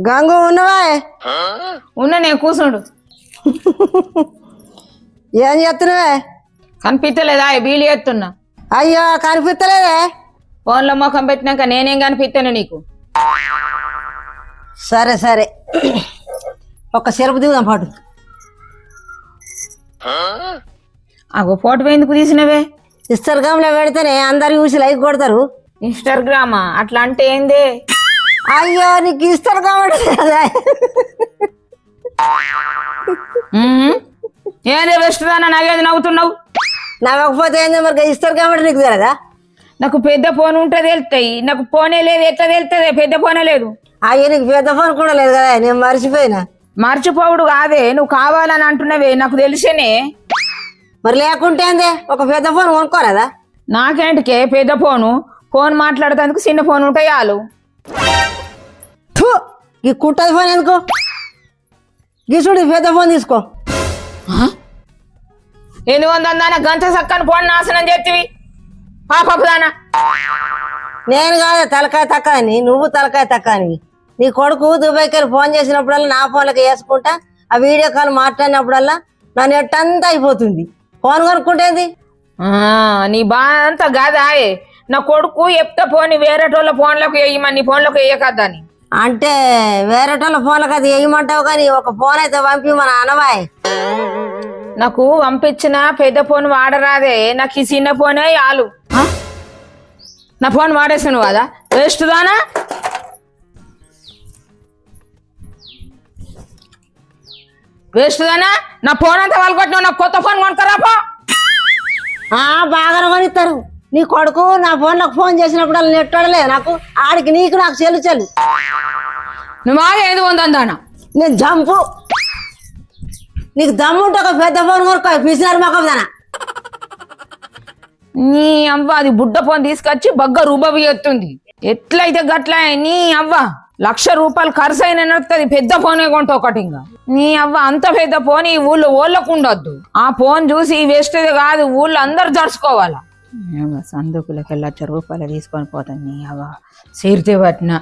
గంగు ఉన్నవా? ఉన్నా నేను కూర్చోండు. ఏం చేస్తున్నావే? కనిపించలేదా? బీలు చేస్తున్నా. అయ్యో కనిపిస్తలేదే. ఫోన్లో ముఖం పెట్టినాక నేనేం కనిపిస్తాను నీకు? సరే సరే, ఒక చెరుపు దిగుదాం పాటు. అగో ఫోటో ఎందుకు తీసినవే? ఇన్స్టాగ్రామ్లో పెడితేనే అందరు చూసి లైక్ కొడతారు. ఇన్స్టాగ్రామా? అట్లా అంటే ఏంది? అయ్యో నీకు ఇన్స్టాగ్రామ్ కదా. ఏంది బెస్ట్దానా నాగేది నవ్వుతున్నావు? నవ్వకపోతే ఏంది మరి? ఇన్స్టాగ్రామ్ అంటే నీకు తెలియదా? నాకు పెద్ద ఫోన్ ఉంటే తెలుస్తాయి, నాకు ఫోనే లేదు. ఎట్లా తెలుస్తుంది? పెద్ద ఫోనే లేదు. అయ్యో నీకు పెద్ద ఫోన్ కూడా లేదు కదా, నేను మర్చిపోయినా. మర్చిపోవుడు కాదే, నువ్వు కావాలని అంటున్నావే, నాకు తెలిసేనే. మరి లేకుంటే ఏంది? ఒక పెద్ద ఫోన్ కొనుక్కోలేదా? నాకేంటికే పెద్ద ఫోను? ఫోన్ మాట్లాడేందుకు చిన్న ఫోన్ ఉంటాయి చాలు. ఈ కుట్టది ఫోన్ ఎందుకు? గీసుడు పెద్ద ఫోన్ తీసుకో. ఎందుకందా గంట సక్కని ఫోన్ నాశనం చేతివి పాపదానా? నేను కాదు తలకాయ తక్క అని, నువ్వు తలకాయ తక్క అని. నీ కొడుకు దుబాయ్కి వెళ్ళి ఫోన్ చేసినప్పుడల్లా నా ఫోన్లకి వేసుకుంటా, ఆ వీడియో కాల్ మాట్లాడినప్పుడల్లా నా నెట్ అంతా అయిపోతుంది. ఫోన్ కొనుక్కుంటేది నీ బాధ అంతా కాదాయే. నా కొడుకు చెప్తా ఫోన్ వేరేటోళ్ళ ఫోన్లకు వేయమని, నీ ఫోన్లకు వేయకద్దని. అంటే వేరేటోళ్ళ ఫోన్లకు అది వేయమంటావు, కానీ ఒక ఫోన్ అయితే పంపి మన అనవాయ్. నాకు పంపించిన పెద్ద ఫోన్ వాడరాదే, నాకు ఈ చిన్న ఫోనే చాలు. నా ఫోన్ వాడేసాను కదా, వేస్ట్ దానా? వేస్ట్ దానా? నా ఫోన్ అంతా వాళ్ళు కొట్టినావు, నాకు కొత్త ఫోన్ కొనుక్కరాపో. బాగా కొనిస్తారు. నీ కొడుకు నా ఫోన్లకు ఫోన్ చేసినప్పుడు వాళ్ళు నెట్ వాడలేదు నాకు, ఆడికి నీకు నాకు చెల్లు. నువ్వు బాగా ఏది ఉందానా? నేను జంపు. నీకు దమ్ముంటే ఒక పెద్ద ఫోన్ కొనుక్కో, పిసినారు మొక్కం దానా. నీ అవ్వ అది బుడ్డ ఫోన్ తీసుకొచ్చి బగ్గ రూబాబు ఎత్తుంది. ఎట్లయితే గట్ల నీ అవ్వ 1,00,000 రూపాయలు ఖర్చు అయిన నడుతుంది. పెద్ద ఫోనే కొంటా ఒకటి. ఇంకా నీ అవ్వ అంత పెద్ద ఫోన్ ఈ ఊళ్ళో ఓళ్ళకు ఉండొద్దు. ఆ ఫోన్ చూసి వేస్ట్ది కాదు, ఊళ్ళో అందరు జరుచుకోవాలా. సందుకులకి 1,00,000 రూపాయలు తీసుకొని పోతాను. నీ అవ్వ సీరితే పట్టిన.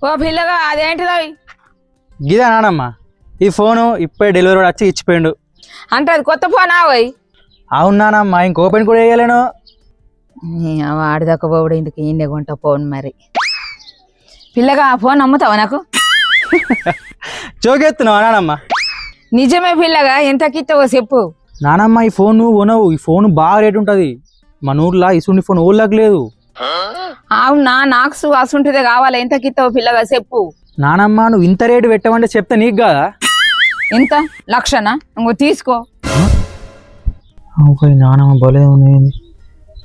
ఓ పిల్లగా అదేంటిది? గిదా నానమ్మ, ఈ ఫోను ఇప్పుడే డెలివరీ వచ్చి ఇచ్చిపోయిండు. అంటే అది కొత్త ఫోన్ ఆవయ్? అవునానమ్మా, ఇంక ఓపెన్ కూడా వేయలేను. ఆడిదాకా పోవడం ఇందుకు ఈయన కొంటా ఫోన్. మరి పిల్లగా ఆ ఫోన్ అమ్ముతావా నాకు? జోకెత్తున్నావా నానమ్మ? నిజమే పిల్లగా, ఎంతకిస్తావో చెప్పు. నానమ్మ ఈ ఫోన్ నువ్వు కొనవు, ఈ ఫోన్ బాగా రేటు ఉంటుంది. మన ఊర్లో ఇసుండి ఫోన్ ఊళ్ళకి లేదు. అవునా? నాకు అసుంటిదే కావాలి. ఎంతకిస్తావు పిల్లగా చెప్పు. నానమ్మ నువ్వు ఇంత రేటు పెట్టమంటే చెప్తే నీకు కాదా? ఎంత? 1,00,000నా? ఇంకో తీసుకో. నానమ్మ భలే ఉన్నాయి.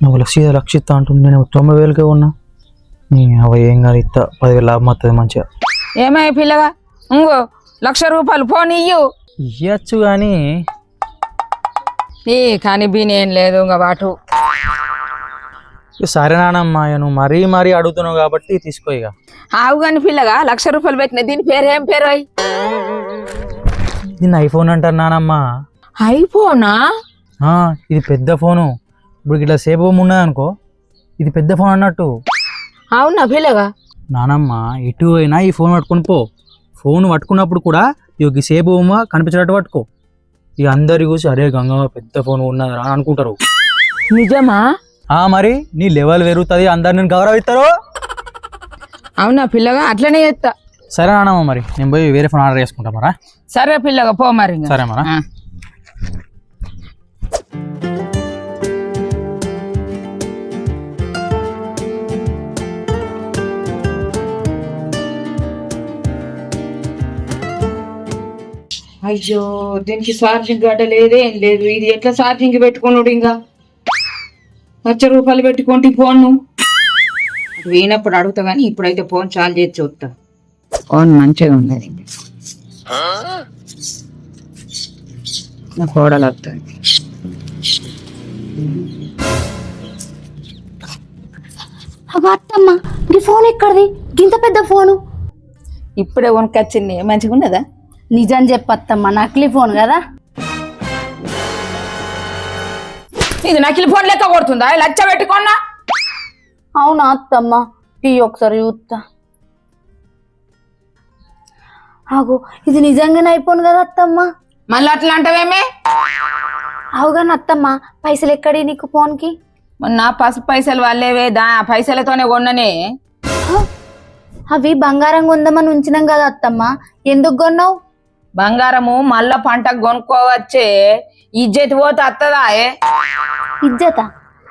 నువ్వు 1,00,000 ఇస్తా అంటుంది, నేను 90,000కే ఉన్నా. అవి ఏం కాదు, ఇస్తా 10,000 లాభం వస్తుంది మంచిగా. ఏమై పిల్లగా, ఇంకో 1,00,000 రూపాయలు ఫోన్ ఇయ్యచ్చు కానీ కానీ బీనేం లేదు. ఇంకా వాటు సరే నానమ్మ, నువ్వు మరీ అడుగుతున్నావు కాబట్టి తీసుకో. ఇక ఆవు కానీ పిల్లగా 1,00,000 రూపాయలు పెట్టిన. దీని పేరు ఏం పేరు? దీన్ని ఐఫోన్ అంటారు నానమ్మ. ఐఫోనా? ఇది పెద్ద ఫోను. ఇప్పుడు ఇట్లా సేపు ఉన్నది అనుకో, ఇది పెద్ద ఫోన్ అన్నట్టు. అవునా పిల్లగా? నానమ్మ ఎటు అయినా ఈ ఫోన్ పట్టుకొని పో. ఫోన్ పట్టుకున్నప్పుడు కూడా ఈ సేపు బొమ్మ కనిపించినట్టు పట్టుకో. ఇక అందరు చూసి అరే గంగమ్మ పెద్ద ఫోన్ ఉన్నది అని అనుకుంటారు. నిజమా? మరి నీ లెవెల్ పెరుగుతుంది, అందరు నేను గౌరవిస్తారు. అవునా పిల్లగా? అట్లనే చేస్తా. సరే నానమ్మ, మరి నేను పోయి వేరే ఫోన్ ఆర్డర్ చేసుకుంటా మరా. సరే పిల్లగా, పో మరి. సరే మరా. అయ్యో దీనికి ఛార్జింగ్ గడ్డ లేదేం లేదు. ఇది ఎట్లా ఛార్జింగ్ పెట్టుకున్నాడు? ఇంకా 1,00,000 రూపాయలు పెట్టుకోండి ఫోన్. పోయినప్పుడు అడుగుతా కానీ ఇప్పుడైతే ఫోన్ చార్జ్ చేసి చూస్తా. ఫోన్ మంచిగా ఉండదు. నా కోడలు వస్తుంది. అబ్బా అత్తమ్మ ఈ ఫోన్ ఎక్కడిది గింత పెద్ద ఫోను? ఇప్పుడే వనకొచ్చింది, మంచిగా ఉన్నదా? నిజం చెప్పత్తమ్మ, నకిలీ ఫోన్ కదా. ఇది నకిలీ ఫోన్ లెక్క కొడుతుందా? లచ్చ పెట్టుకున్నా. అవునా అత్తమ్మ? టీ ఒకసారి చూస్తా. ఆగు, ఇది నిజంగానే అయిపోను కదా అత్తమ్మ? మళ్ళీ అట్లా అంటావేమే? అవుగాని అత్తమ్మ, పైసలు ఎక్కడి నీకు ఫోన్కి? మొన్న పసుపు పైసలు వాళ్ళేవే, పైసలతోనే కొన్ననే. అవి బంగారం కొందామని ఉంచినాం కదా అత్తమ్మ, ఎందుకు కొన్నావు? బంగారము మళ్ళా పంటకు కొనుక్కోవచ్చే, ఇజ్జతి పోతే అత్తదా? ఇజ్జత?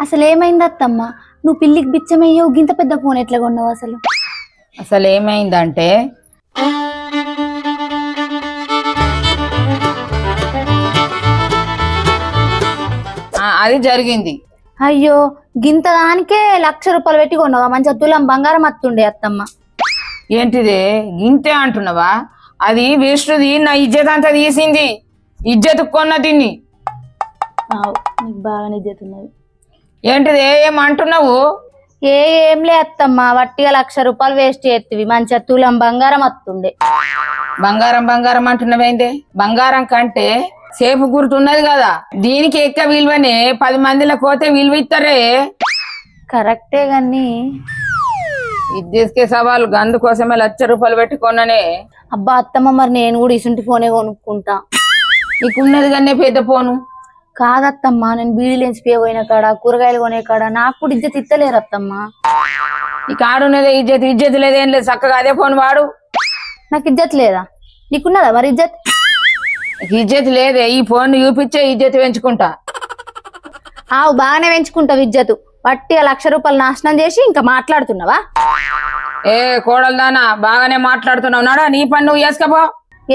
అసలు ఏమైంది అత్తమ్మ? నువ్వు పిల్లికి బిచ్చమయ్యావు, గింత పెద్ద ఫోన్ ఎట్లా కొన్నావు అసలు? అసలు ఏమైందంటే అది జరిగింది. అయ్యో, గింత దానికే 1,00,000 రూపాయలు పెట్టి కొన్నావా? మంచిగా తులం బంగారం అత్తుండే అత్తమ్మ. ఏంటిది గింతే అంటున్నావా? అది వేస్ట్ది, నా ఇజ్జత్ అంతా తీసింది. ఇజ్జత్ కొన్న దీన్ని. నీకు బాగా ఇజ్జత్ ఉన్నది. ఏంటిది ఏమంటున్నావు? ఏంలే అత్తమ్మ, వట్టిగా 1,00,000 రూపాయలు వేస్ట్ చేతివి, మంచిగా తులం బంగారం అత్తుండే. బంగారం బంగారం అంటున్నావేంటి? బంగారం కంటే సేపు గుర్తున్నది కదా, దీనికి ఎక్క విలువనే. 10 మందిలో పోతే విలువ ఇస్తారే. కరెక్టే గాని ఇజ్జత్కే సవాలు, అందుకోసమే 1,00,000 రూపాయలు పెట్టి కొన్ననే. అబ్బా అత్తమ్మ, మరి నేను కూడా ఇసుంటి ఫోనే కొనుక్కుంటా. నీకున్నది కానీ పెద్ద ఫోను. కాదత్తమ్మ, నేను బీడీలు ఎంచిపోయి పోయిన కాడ, కూరగాయలు కొనే కాడ నాకు కూడా ఇజ్జత్ ఇత్తలేరు అత్తమ్మ. ఈ కాడున్నదే ఇజ్జత్, ఇజ్జత్ లేదేం లేదు. చక్కగా అదే ఫోన్ వాడు. నాకు ఇజ్జత్ లేదా? నీకున్నదా మరి ఇజ్జత్? ఇజ్జత్ లేదే, ఈ ఫోన్ చూపించే ఇజ్జత్ పెంచుకుంటా. బాగానే పెంచుకుంటావు ఇజ్జతు. వట్టిగా 1,00,000 రూపాయలు నాశనం చేసి ఇంకా మాట్లాడుతున్నావా? ఏ కోడలు దానా, బాగానే మాట్లాడుతున్నావు. నాడా నీ పని నువ్వు చేసుకపో.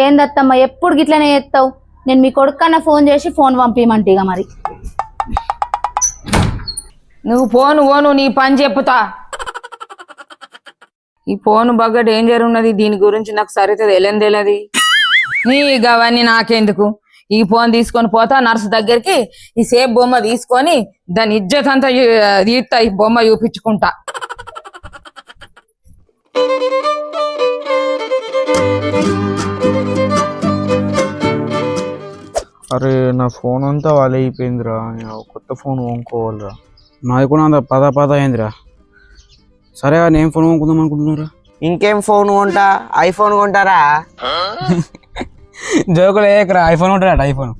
ఏందత్తమ్మ ఎప్పుడు గిట్లనే చేస్తావు? నేను మీ కొడుకన్నా ఫోన్ చేసి ఫోన్ పంపించమంటిగా మరి. నువ్వు ఫోన్ ఓను, నీ పని చెప్పుతా. ఈ ఫోన్ బాగా డేంజర్ ఉన్నది, దీని గురించి నాకు సరిగ్గా తెలియదు. నీ గవన్నీ నాకెందుకు? ఈ ఫోన్ తీసుకొని పోతా నర్సు దగ్గరికి, ఈ సేఫ్ బొమ్మ తీసుకొని దాని ఇజ్జత్ అంతా తీస్తా, ఈ బొమ్మ చూపించుకుంటా. అరే నా ఫోన్ అంతా వాళ్ళే అయిపోయిందిరా, కొత్త ఫోన్ కొనుక్కోవాలిరా. నాది కూడా అంత పద అయిందిరా. సరే నేను ఫోన్ కొనుక్కుందాం అనుకుంటున్నారా? ఇంకేం ఫోన్ కొంటా? ఐఫోన్ కొంటారా? జోకులు ఏకరా, ఐఫోన్ ఉంటాడట. ఐఫోన్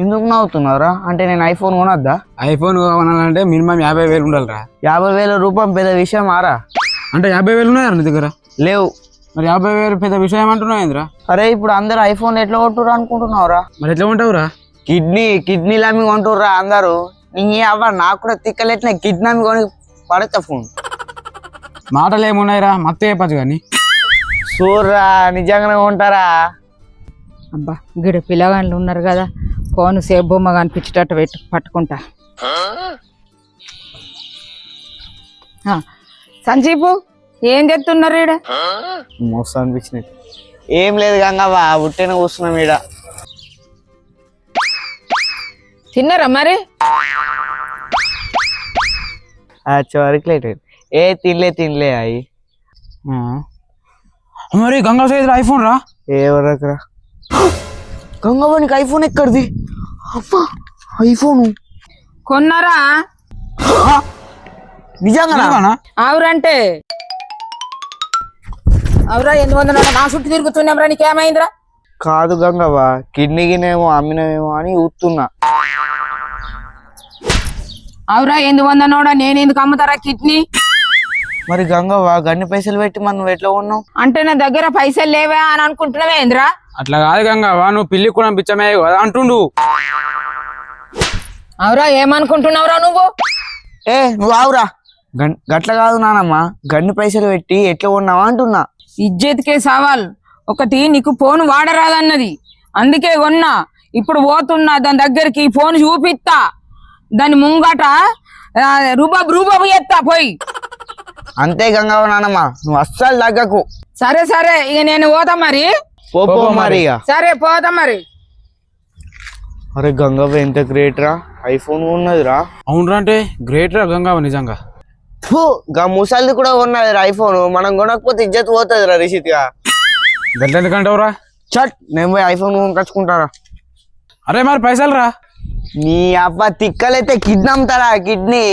ఎందుకు నవ్వుతున్నారా? అంటే నేను ఐఫోన్ కొనొద్దా? ఐఫోన్ కొనాలంటే మినిమం 50,000 ఉండాలిరా. 50,000 రూపాయలు పెద్ద విషయం ఆరా? అంటే 50,000 ఉన్నాయా నీ దగ్గర? లేవు. మరి 50,000 పెద్ద విషయం అంటున్నావు ఏంద్రా? అరే ఇప్పుడు అందరు ఐఫోన్ ఎట్లా కొంటుర్రు అనుకుంటున్నావురా? మరి ఎట్లా కొంటావురా? కిడ్నీలు అమ్మి కొంటుర్రా అందరు. నీ అవ్వ నాకు కూడా తిక్కలేట్లే, కిడ్నీ అమ్మి కొని పడతా ఫోన్. మాటలు ఏమున్నాయిరా, మత్త చెప్పచ్చు కానీ. చూర్రా, నిజంగానే కొంటారా? అబ్బా గిడ పిల్లగాళ్ళు ఉన్నారు కదా, ఫోన్ సేఫ్ బొమ్మ కనిపించేటట్టు పట్టుకుంటా. సంజీపు ఏం చెప్తున్నారు ఈడ? మోసం అనిపించినట్టు ఏం లేదు గంగవ్వ, ఉట్టిన కూర్చున్నాం ఈడ. తిన్నారా మరి? చివరికి లేట్ అయింది. తినలే అయ్యి. మరి గంగా సైజ్ ఐఫోన్ రా. ఎవరకరా? గంగవ్వ నీకు ఐఫోన్ ఎక్కడిది? అబ్బా ఐఫోన్ కొన్నారా? నిజంగా? అవురంటే అవురా, ఎందుకు నా చుట్టూ తిరుగుతున్నాంరా, నీకేమైందిరా? కాదు గంగవ్వ, కిడ్నీకినేమో అమ్మినవేమో అని ఊతున్నా. అవురా, ఎందుకు వందనోడా, నేను ఎందుకు అమ్ముతారా కిడ్నీ? మరి గంగవ్వ గన్ని పైసలు పెట్టి మనం నువ్వు ఎట్లా ఉన్నావు? అంటే నా దగ్గర పైసలు లేవా అని అనుకుంటున్నావే ఏంద్రా? అట్లా కాదు గంగవ్వ, నువ్వు పిల్లి కూడా పిచ్చమే అంటుండు. అవురా, ఏమనుకుంటున్నావురా నువ్వు? నువ్వు ఆవురా, గట్ల కాదు నానమ్మ, గన్ని పైసలు పెట్టి ఎట్లా ఉన్నావా అంటున్నా. ఇజ్జత్కే సవాల్. ఒకటి నీకు ఫోన్ వాడరాదన్నది, అందుకే కొన్నా. ఇప్పుడు పోతున్నా దాని దగ్గరికి, ఫోన్ చూపిస్తా, దాని ముంగట రూబాబు ఎత్తా పోయి. అంతే గంగవ్వ నానమ్మ, నువ్వు అస్సలు తగ్గకు. సరే సరే, ఇక నేను పోతా మరి. పో మరి. సరే పోతా మరి. అరే గంగవ్వ ఎంత గ్రేట్ రా, ఐఫోన్ ఉన్నదిరా. అవునరా, అంటే గ్రేట్ రా గంగవ్వ నిజంగా. గా ముసలిది కూడా ఉన్నది ఐఫోన్, మనం కొనకపోతే ఇజ్జత్ పోతుంది రా రిషిత్ గా. గట్ల ఎందుకంటావురా? చట్ నేను పోయి ఐఫోన్ కొనుకొచ్చుకుంటారా. అరే మరి పైసలు రా. నీ అబ్బా తిక్కలైతే కిడ్నీ అమ్ముతారా, కిడ్నీ.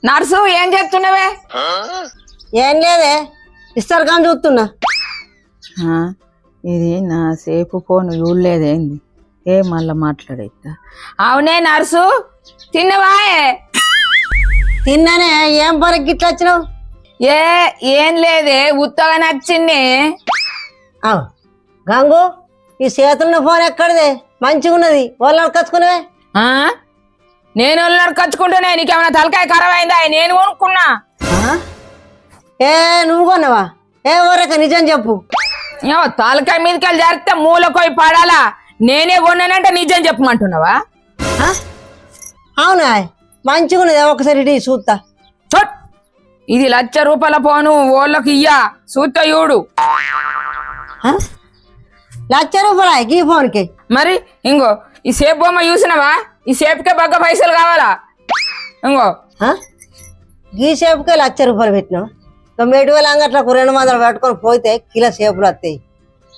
నర్సు ఏం చేస్తున్నావే? ఏం లేదే, ఇస్తారు కానీ చూస్తున్నా. ఇది నా సేపు ఫోన్ చూడలేదేంది? ఏ మళ్ళా మాట్లాడేస్తా. అవునే నర్సు, తిన్నవా? తిన్నానే. ఏం పనికి గిట్ల వచ్చినావు? ఏం లేదే, ఉత్తగా నచ్చింది. అవు గంగు, ఈ చేతుల్లో ఫోన్ ఎక్కడిదే? మంచిగా ఉన్నది, వాళ్ళు కచ్చుకునేవే. నేను వాళ్ళు కచ్చుకుంటేనే నీకేమైనా తలకాయ ఖరాబ్ అయిందా? నేను కొనుక్కున్నా. ఏ నువ్వు కొన్నావా? ఏ ఊరక నిజం చెప్పు. తలకాయ మీదకెళ్ళి జరిగితే మూలకోయి పడాలా? నేనే కొన్నానంటే నిజం చెప్పమంటున్నావా? అవునా? మంచిగా ఉన్నది, ఒకసారి ఇటు చూస్తా. చోట్, ఇది ₹1,00,000 ఫోను, ఓళ్ళకి ఇయ్యా చూస్త చూడు. ₹1,00,000 ఈ ఫోన్కి? మరి ఇంకో ఈ సేపు బొమ్మ చూసినవా? ఈ సేపుకే బాగా పైసలు కావాలా? ఇంకో ఈ సేపుకే ₹1,00,000 పెట్టినావు. మెడివల్ అంగట్లకు 200 పెట్టుకొని పోతే కిలో సేపులు వస్తాయి.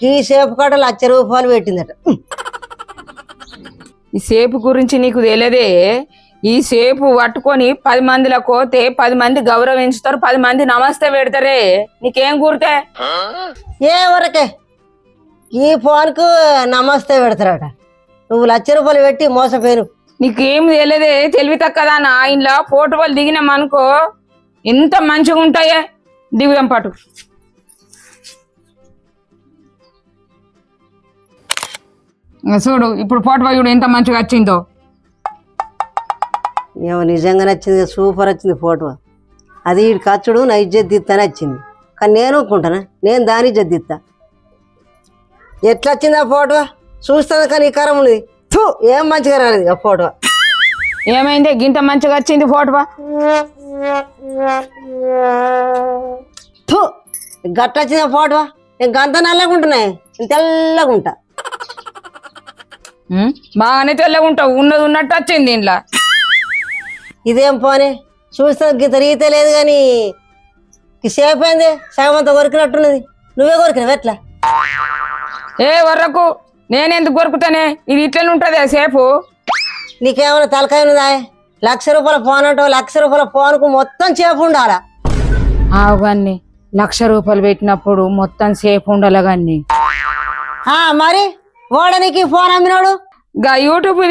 ఈ సేపు కాట ₹1,00,000 పెట్టిందట. ఈ సేపు గురించి నీకు తెలియదే? ఈ సేపు పట్టుకొని 10 మందిలో కోతే 10 మంది గౌరవించుతారు, 10 మంది నమస్తే పెడతారే. నీకేం గుర్తే? ఏ వరకే ఈ ఫోన్కు నమస్తే పెడతారట. నువ్వు ₹1,00,000 పెట్టి మోసపోయాను. నీకేం తెలియదే? తెలివి తక్కదానా? ఇంట్లో ఫోటోలు దిగినామనుకో ఎంత మంచిగా ఉంటాయే. దివ్యం పాటు చూడు, ఇప్పుడు ఫోటో చూడు ఎంత మంచిగా వచ్చిందో. ఏమో నిజంగా నచ్చింది, సూపర్ వచ్చింది ఫోటో. అది ఈ ఖర్చుడు నా ఇజ్జత్ దిత్తానే వచ్చింది. కానీ నేను ఒప్పుకుంటానా? నేను దాని ఇజ్జత్ దిత్తా. ఎట్లా వచ్చింది ఆ ఫోటో? చూస్తాను కానీ ఈ కరం ఉన్నది. ఏం మంచిగా రాలేదు ఆ ఫోటో. ఏమైంది గింత మంచిగా వచ్చింది ఫోటో? గట్ట వచ్చింది ఫోటో. నేను గంత నల్లగా ఉంటున్నాయి, నేను తెల్లగా ఉంటా. బాగానే తెల్లగా ఉంటావు, ఉన్నది ఉన్నట్టు వచ్చింది ఇంట్లో. ఇదేం పోనీ చూస్తా గీత రీతే లేదు కానీ సేపు అయింది, సగం అంతా కొరికినట్టున్నది. నువ్వే కొరికినావు ఎట్లా? ఏ వర్రకు నేనెందుకు కొరుకుతానే? ఇది ఇట్లనే ఉంటుందే సేపు. నీకేమైనా తలకాయ ఉన్నదా? ₹1,00,000 ఫోన్ అంటావు, ₹1,00,000 ఫోన్కు మొత్తం సేపు ఉండాలా? అవన్నీ ₹1,00,000 పెట్టినప్పుడు మొత్తం సేపు ఉండాలి. కానీ మరి ఓడనికి ఫోన్ అమ్మినాడు గా యూట్యూబ్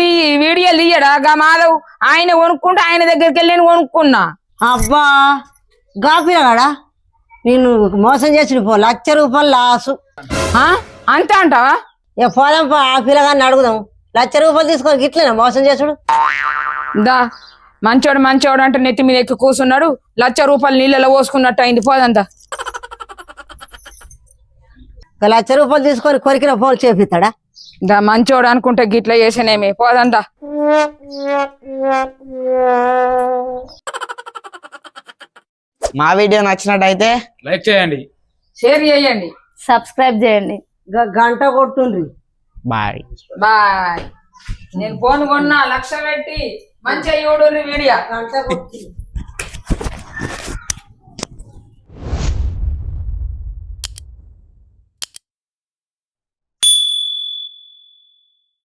వీడియోలు తీయడా గా మాధవ్? ఆయన కొనుక్కుంటే ఆయన దగ్గరికి వెళ్ళి నేను కొనుక్కున్నా. అబ్బా గాపినగాడా నేను మోసం చేసిన పో. ₹1,00,000 లాసు. అంతే అంటావా? ఇక పోదాం ఆ పిల్లగాన్ని అడుగుదాం. ₹1,00,000 తీసుకొని గిట్లేనా మోసం చేసుడు? దా మంచోడు మంచోడు అంటే నెత్తి మీద ఎక్కి కూర్చున్నాడు. ₹1,00,000 నీళ్ళలో పోసుకున్నట్టు అయింది. పోదంతా ₹1,00,000 తీసుకొని కొరికిన ఫోన్ చేపిస్తాడా? దా మంచోడు అనుకుంటే గిట్లా చేసానేమి. పోదంతా. మా వీడియో నచ్చినట్టయితే లైక్ చేయండి, షేర్ చేయండి, సబ్స్క్రైబ్ చేయండి. గంట కొట్టుండ్రి. బాయ్. బాయ్. నేను ఫోన్ కొన్నా 1,00,000 పెట్టి మంచిగా చూడు వీడియో. గంట కొట్టి